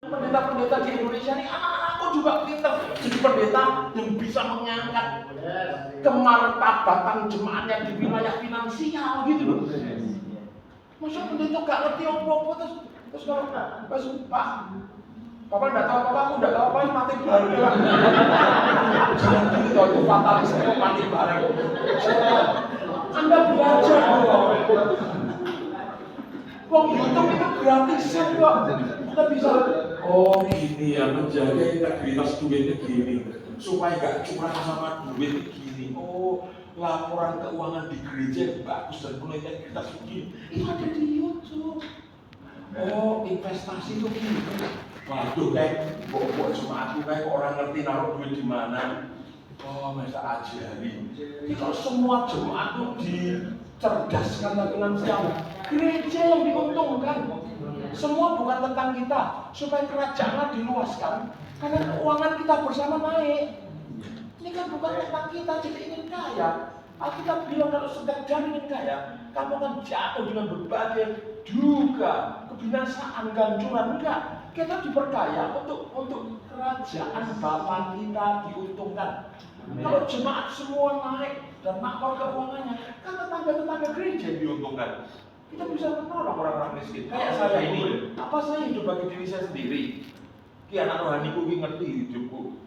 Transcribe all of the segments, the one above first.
Pendeta-pendeta di Indonesia ini anak-anakku juga pintar jadi pendeta yang bisa mengangkat kemartabatan jemaatnya di wilayah finansial gitu loh. Masa pendeta gak ngerti apa-apa terus kalau Pak Bapak enggak tahu apa-apa, aku enggak tahu apa-apa, mati bareng ya. Jangan gitu, itu fatalis, itu mati bareng. Anda belajar kok. Wong YouTube itu gratisan kok. Kita bisa, oh gini ya, menjaga integritas duitnya gini. Supaya gak curang sama duit gini. Oh, laporan keuangan di gereja yang bagus dan penuh integritas begini. Itu ada di YouTube. Oh, investasi itu gini. Waduh, kayak bawa jemaatku kayak orang ngerti naruh duit di mana. Oh, masa ajari. Jadi kalau semua jemaat itu dicerdaskan finansial, gereja yang diuntungkan. Semua bukan tentang kita, supaya kerajaannya diluaskan. Karena keuangan kita bersama naik. Ini kan bukan tentang kita, jadi ingin kaya. Alkitab bilang kalau sedang ingin kaya, kamu akan jatuh dengan berbagai duka, kebinasaan, gancuran. Enggak. Kita diperkaya untuk kerajaan Bapa kita diuntungkan. Kalau jemaat semua naik dan makmur keuangannya, kan tetangga-tetangga gereja diuntungkan. Kita bisa menolong orang-orang miskin. Kayak saya ini, apa saya hidup bagi diri saya sendiri? Ki anak rohaniku ki ngerti hidupku.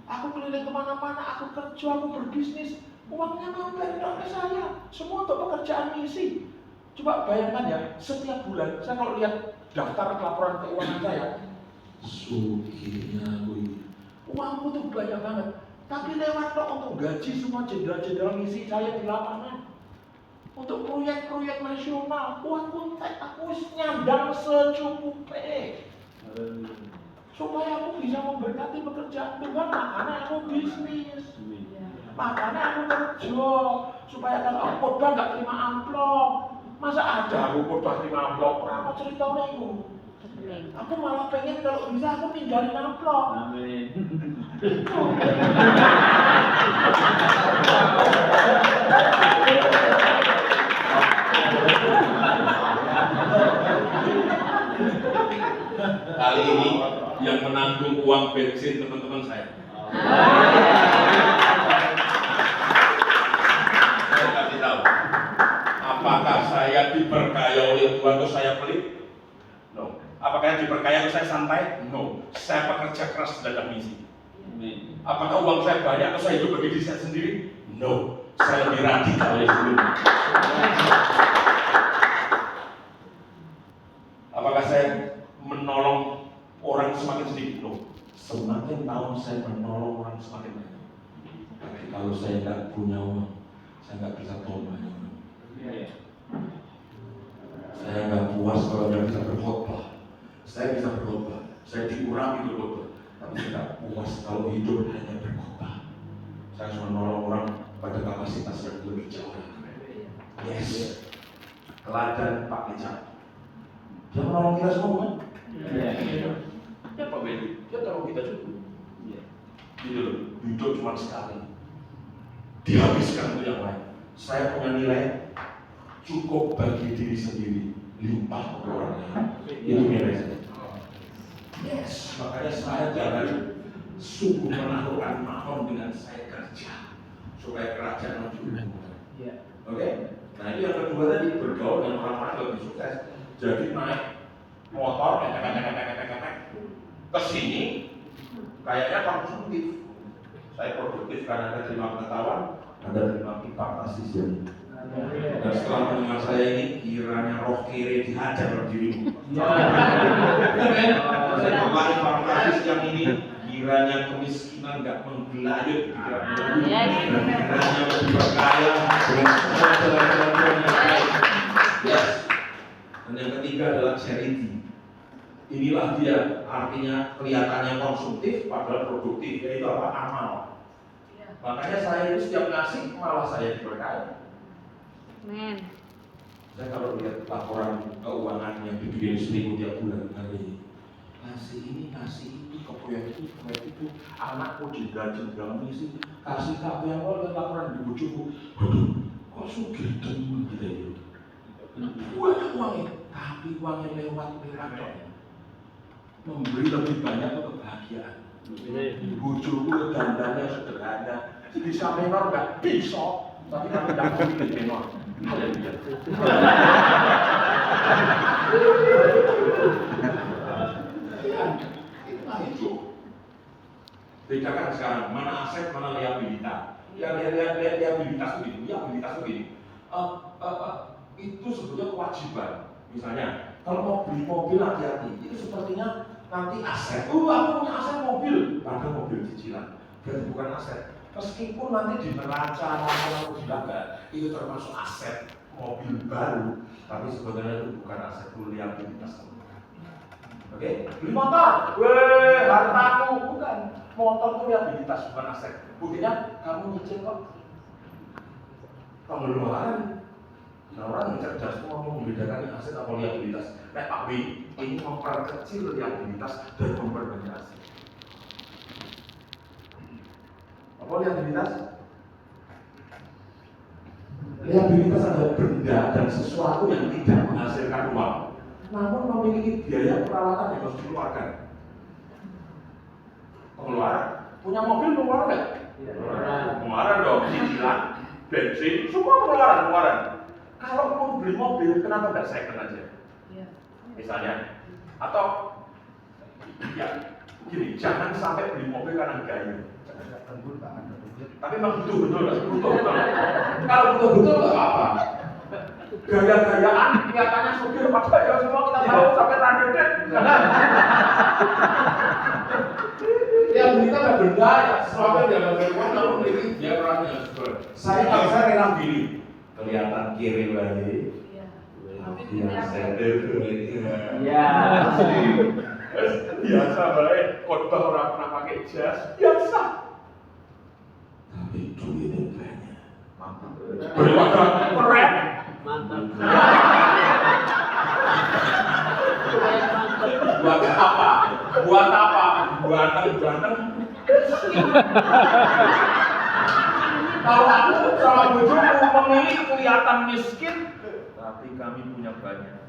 Aku keliling kemana-mana, aku kerja, aku berbisnis, uangnya mampir ke saya. Semua untuk pekerjaan misi. Coba bayangkan ya, setiap bulan saya kalau lihat daftar laporan keuangan saya, sugihnya aku, uangku tuh banyak banget. Tapi lewat kok untuk gaji semua jenderal-jenderal misi saya di lapangan, untuk proyek-proyek nasional, uangku aku nyandang secukupnya, supaya aku bisa memberkati pekerjaan Tuhan. Makanya aku bisnis, makanya aku kerja, supaya kalau aku khotbah nggak terima amplop. Masa ada aku khotbah terima amplop? Apa ceritanya itu? Aku malah pengen kalau bisa aku tinggalin amplop. Amin. Kali ini yang menanggung uang bensin teman-teman saya. Saya kasih tahu. Apakah saya diberkaya oleh Tuhan atau saya pelit? No. Apakah diberkaya atau saya santai? No. Saya pekerja keras dalam misi. Apakah uang saya banyak atau saya hidup bagi diri saya sendiri? No. Saya lebih radikal dari sebelumnya. Apakah saya menolong orang semakin sedikit? No. Semakin tahun saya menolong orang semakin banyak. Tapi kalau saya tidak punya uang, saya nggak bisa tolong banyak orang. Saya nggak puas kalau tidak bisa berkhotbah. Saya bisa berkhotbah, saya dikurangi berkhotbah, tapi saya nggak puas kalau hidup hanya berkhotbah. Saya harus menolong orang pada kapasitas yang lebih jauh. Yes, teladan Pak Kecap. Dia menolong kita semua kan? Ya Pak Bedu, dia tolong kita juga. Gitu, hidup cuma sekali, dihabiskan untuk yang lain. Saya punya nilai cukup bagi diri sendiri, limpah untuk orang lain. Itu nilai saya. Yes, makanya saya jangan sungguh menaruhkan mahon dengan saya kerja supaya kerajaan maju. Oke? Nah itu yang kedua tadi, bergaul dengan orang-orang lebih sukses. Jadi naik motor, ke sini kayaknya konsumtif. Saya produktif karena ada terima pengetahuan, ada terima pipa pasti sini. Dan setelah mendengar saya ini, kiranya roh kiri dihajar berdirimu. Saya kembali fantasi yang ini, kiranya kemiskinan nggak menggelayut kiranya lebih berkaya dengan semua jalan-jalan yang baik. Yes. Dan yang ketiga adalah charity. Inilah dia, artinya kelihatannya konsumtif padahal produktif, yaitu apa? Amal. Makanya saya itu setiap ngasih malah saya diberkati. Amen. Saya kalau lihat laporan keuangan yang dibikin istriku tiap bulan hari, kasih ini, kasih itu, kepoyak itu, anakku jenderal misi, kasih kabeh yang lihat laporan di bojoku. Waduh, kok sugih temen kita itu. Banyak uangnya, tapi uangnya lewat. memberi lebih banyak ke kebahagiaan. Bojoku dandannya sederhana, bisa menor nggak bisa, tapi kami tidak mau bikin menor. Haleluya. Itu bedakan sekarang mana aset, mana liabilitas. Liabilitas itu gini, itu sebetulnya kewajiban. Misalnya, kalau mau beli mobil hati-hati, itu sepertinya nanti aset. Aku punya aset mobil, padahal mobil cicilan, berarti bukan aset. Meskipun nanti di neraca atau dilaga, itu termasuk aset mobil baru, tapi sebetulnya itu bukan aset, itu liabilitas. Oke, beli motor, hartaku, bukan. Motor itu liabilitas, bukan aset. Buktinya kamu nyicil kok. Pengeluaran. Nah, orang yang cerdas itu mau membedakan aset atau liabilitas. Nah, Pak W ini memperkecil liabilitas dan memperbanyak aset. Apa liabilitas? Liabilitas adalah benda dan sesuatu yang tidak menghasilkan uang, namun memiliki biaya perawatan yang harus dikeluarkan. Pengeluaran. Punya mobil pengeluaran nggak? Pengeluaran dong, cicilan, bensin, semua pengeluaran. Kalau mau beli mobil, kenapa nggak second aja? Misalnya, atau ya gini, jangan sampai beli mobil karena gaya. Tapi memang betul-betul nggak butuh. Kalau betul-betul nggak apa-apa. Gaya-gayaan, kelihatannya supir apa ya semua kita tahu sampai randet. Yang berita ada benda ya, sesuatu yang dilakukan lalu memiliki dia orangnya. Kalau saya rela pilih, kelihatan kiri lagi. Yang sender ya. Biasa baik, khotbah orang pernah pakai jas, biasa. Tapi duitnya banyak. Mantap. Keren. Mantap. Buat apa? Buatan. Kalau aku sama bojoku memilih kelihatan miskin, tapi kami punya banyak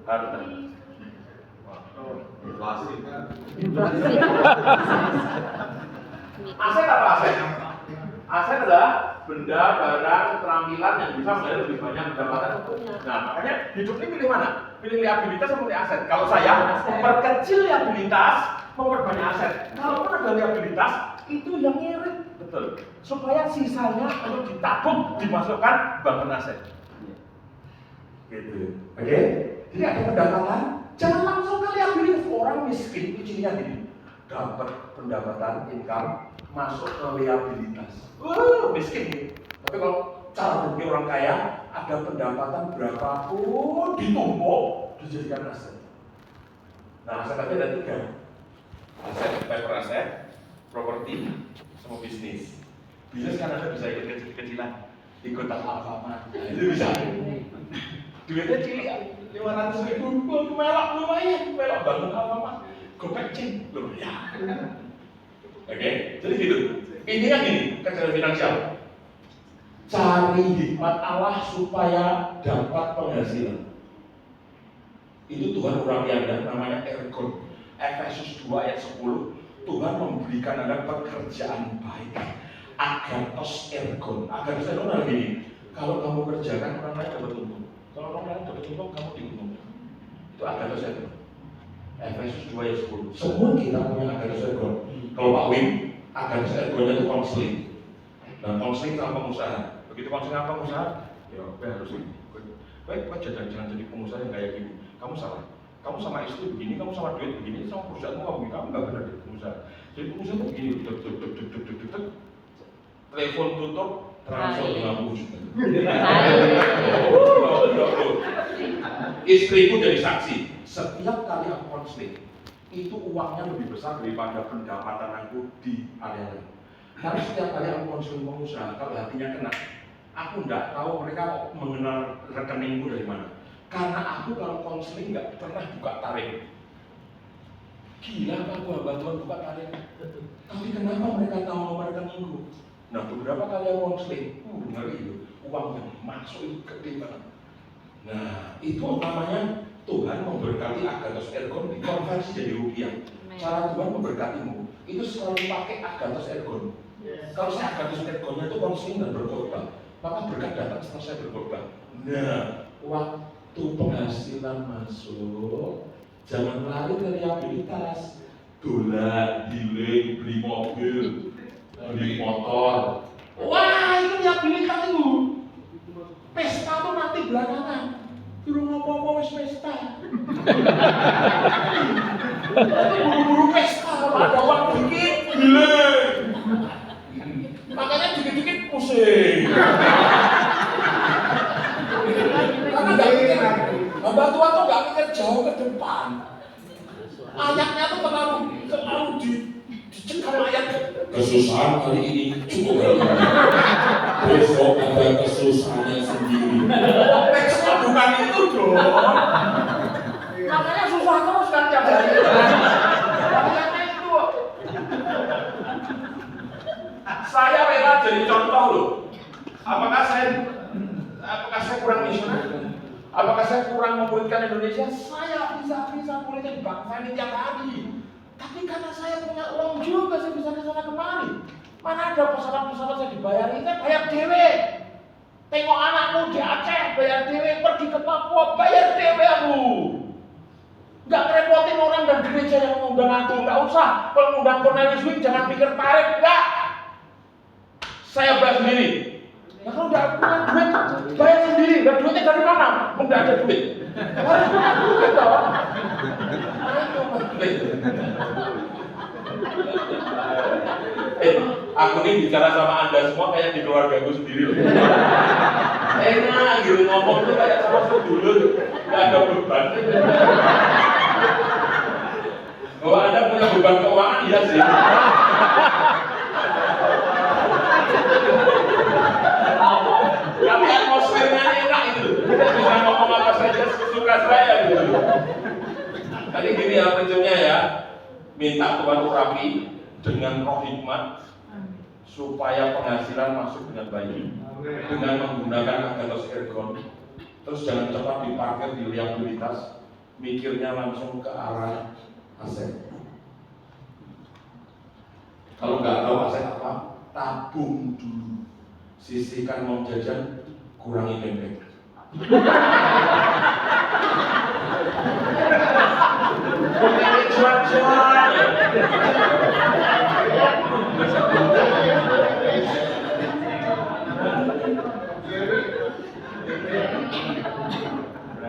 harta. Inflasi. Aset apa aset? Aset adalah benda, barang, keterampilan yang bisa menjadi lebih banyak pendapatan. Nah, makanya hidup ini pilih mana? Pilih liabilitas atau pilih aset? Kalau saya memperkecil liabilitas, memperbanyak aset. Kalau pun ada liabilitas, itu yang ngirit, betul. Supaya sisanya untuk ditabung, dimasukkan bangun aset. Gitu. Oke? Jadi ada pendapatan, jangan langsung ke liabilitas. Orang miskin kuncinya gini, dapat pendapatan income masuk ke liabilitas. Miskin nih. Tapi kalau cara berpikir orang kaya, ada pendapatan berapapun ditumpuk dijadikan aset. Nah, aset tadi ada 3. Aset, paper aset, properti, sama bisnis. Bisnis kan ada bisa ikut kecil-kecilan, ikut Alfamart. Nah, itu bisa. Duitnya cilik 500.000, melok lumayan, melok bangun Alfamart. Gopek cing, loh ya. Oke, jadi gitu. Intinya gini, kecerdasan finansial. Cari hikmat Allah supaya dapat penghasilan. Itu Tuhan urapi Anda, namanya ergon. Efesus 2 ayat 10. Tuhan memberikan Anda pekerjaan baik. Agathos ergon. Agathos ergon adalah gini. Kalau kamu kerjakan, orang lain dapat untung. Kalau orang lain dapat untung, kamu diuntungkan. Itu agathos ergon. Efesus 2 ayat 10. Semua kita punya agathos ergon. Kalau Pak Wim, agathos ergonnya itu konseling. Dan konseling sama pengusaha. Begitu konseling sama pengusaha, ya harus ini. Baik, jangan jadi pengusaha yang kayak gini. Kamu salah. Kamu sama istri begini, kamu sama duit begini, sama perusahaanmu kamu begini. Kamu nggak benar jadi pengusaha. Jadi pengusaha itu begini, telepon tutup, transfer 50 juta. Istriku jadi saksi. Setiap kali aku konseling, itu uangnya lebih besar daripada pendapatan aku di area lain. Karena setiap kali aku konseling pengusaha, kalau hatinya kena, aku nggak tahu mereka mengenal rekeningku dari mana. Karena aku kalau konseling nggak pernah buka tarik. Gila aku hamba Tuhan buka tarik. Tapi kenapa mereka tahu nomor rekeningku? Nah, beberapa kali aku konseling, ngeri itu, uangnya masuk itu gede banget. Nah, itu namanya Tuhan memberkati agathos ergon dikonversi jadi rupiah. Cara Tuhan memberkatimu itu selalu pakai agathos ergon. Kalau saya agathos ergonnya itu konseling dan berkorban, maka berkat datang setelah saya berkorban. Nah, waktu penghasilan masuk, jangan lari ke liabilitas. Dolar, healing, beli mobil, beli motor. Wah, itu liabilitas itu. Pesta tuh nanti belakangan. Turun ngomong-ngomong wis pesta. Buru-buru pesta, kalau ada uang dikit, healing. Makanya dikit-dikit pusing. Karena gak mikir, hamba Tuhan tuh gak mikir jauh ke depan. Ayatnya tuh terlalu dicekal ayat. Kesusahan kali ini cukup kali. Besok ada kesusahannya sendiri. Teksnya bukan itu dong. Makanya susah terus kan tiap hari. Ayatnya itu. Saya rela jadi contoh loh. Apakah saya kurang misioner? Apakah saya kurang memuridkan Indonesia? Saya bisa muridkan bangsa ini tiap hari. Tapi karena saya punya uang juga, saya bisa ke sana kemari. Mana ada pesawat-pesawat saya dibayari, saya bayar dewe. Tengok anakmu di Aceh, bayar dewe. Pergi ke Papua, bayar dewe aku. Nggak ngerepotin orang dan gereja yang mengundang aku. Nggak usah, kalau mengundang Cornelius Wing jangan pikir tarif, nggak. Saya bayar sendiri. Ya kalau nggak punya duit, bayar sendiri. Dan duitnya dari mana? Nggak ada duit. Harus punya duit dong. Aku nih bicara sama Anda semua kayak di keluarga gue sendiri loh. Enak gitu ngomong tuh kayak sama sedulur, nggak ada beban. Bahwa Anda punya beban keuangan, iya sih. Tapi atmosfernya enak itu. Kita bisa ngomong apa saja sesuka saya gitu. Tadi gini ya prinsipnya ya, minta Tuhan urapi dengan roh hikmat supaya penghasilan masuk dengan baik dengan menggunakan agathos ergon. Terus jangan cepat diparkir di liabilitas, mikirnya langsung ke arah aset. Kalau nggak tahu aset apa, tabung dulu, sisihkan uang jajan, kurangi bebek.